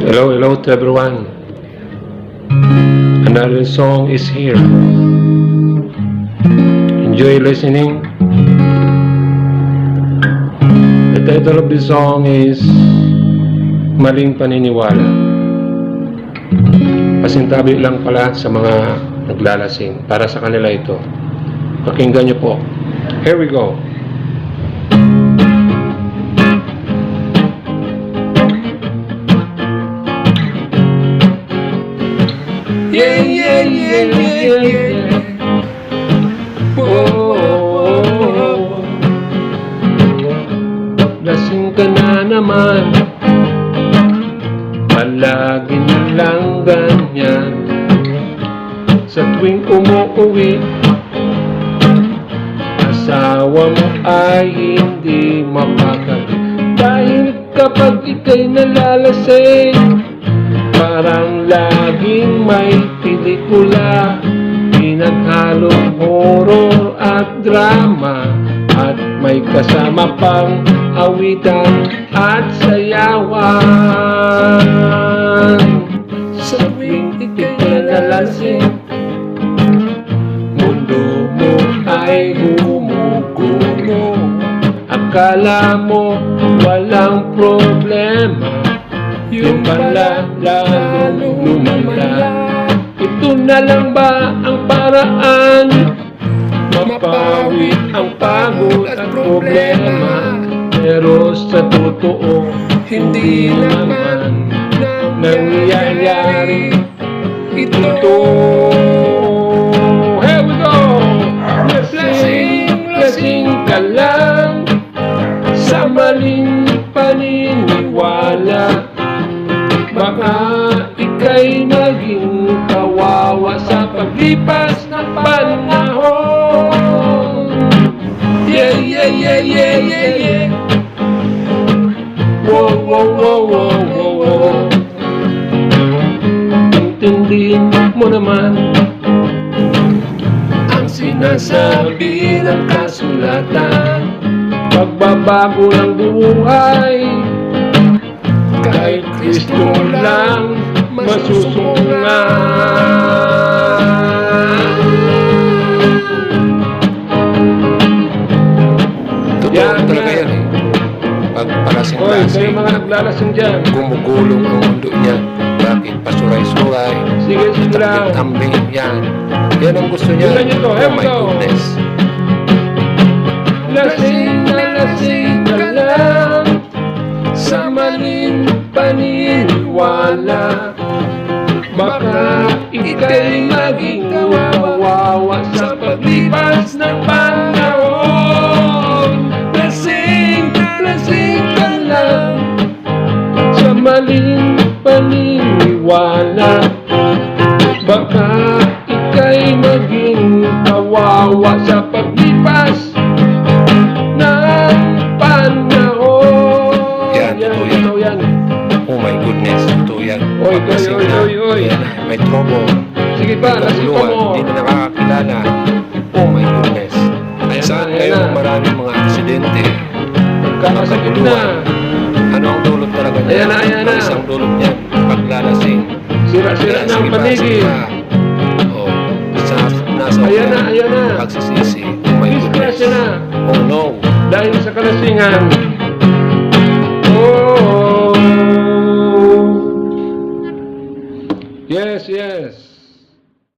Hello, hello to everyone. Another song is here. Enjoy listening. The title of the song is Maling Paniniwala. Pasintabi lang pala sa mga naglalasing. Para sa kanila ito. Pakinggan niyo po. Here we go. Yeah, yeah, yeah, yeah, yeah. Oh, lasing ka na naman. Palagi na lang ganyan. Sa tuwing umuuwi, asawa mo ay hindi mapakali. Dahil kapag ika'y nalalasing, parang laging may pelikula, pinaghalong horror at drama, at may kasama pang awitan at sayawan. Sa tuwing ika'y nalalasing, mundo mo ay humugulo. Akala mo walang problema, yung pala lalong lumala. Ito na lang ba ang paraan? Mapawi ang pagod at problema. Pero sa totoo, hindi naman nangyayari ito. Here we go! Lasing ka lang sa maling paniniwala. Baka ika'y maging kawawa sa paglipas ng panahon. Yeah, yeah, yeah, yeah, yeah, yeah. Wow, wow, wow, wow, wow, wow. Intindihin mo naman ang sinasabi ng kasulatan. Pagbabago ng buhay, kahit Kristo lang masusungan. Totoo talaga yan eh. Pag palasing-lasing, mga naglalasing dyan, gumugulong ang mundo niya. Bakit pasuray-suray? Sige lang. Tambing yan. Yan ang gusto niya. Tingnan niyo to, Oh my goodness. Lasing na lasing ka lang sa maling paniniwala. Baka ika'y maging kawawa sa paglipas ng panahon. Lasing ka lang sa maling paniniwala. Baka ika'y maging kawawa sa paglipas ng panahon. Yan, totoo yan. Oh my goodness, totoo yan. Oy, Paglasing na, yan na, may trouble. Sige pa, lasing pa mo. Hindi na nakakakilala. Oh my goodness. Saan ngayon maraming mga aksidente? Kakasakit na. Ano ang dulot talaga niya? Ayan na. Ang isang dulot niya, paglalasing. Sira-sira na ang Sige pa, paligid. sige pa. Oh, nasa Ayan na. pagsisisi. Oh my goodness. Disgrasya na. Oh no. Dahil sa kalasingan. Oh. Yes, yes.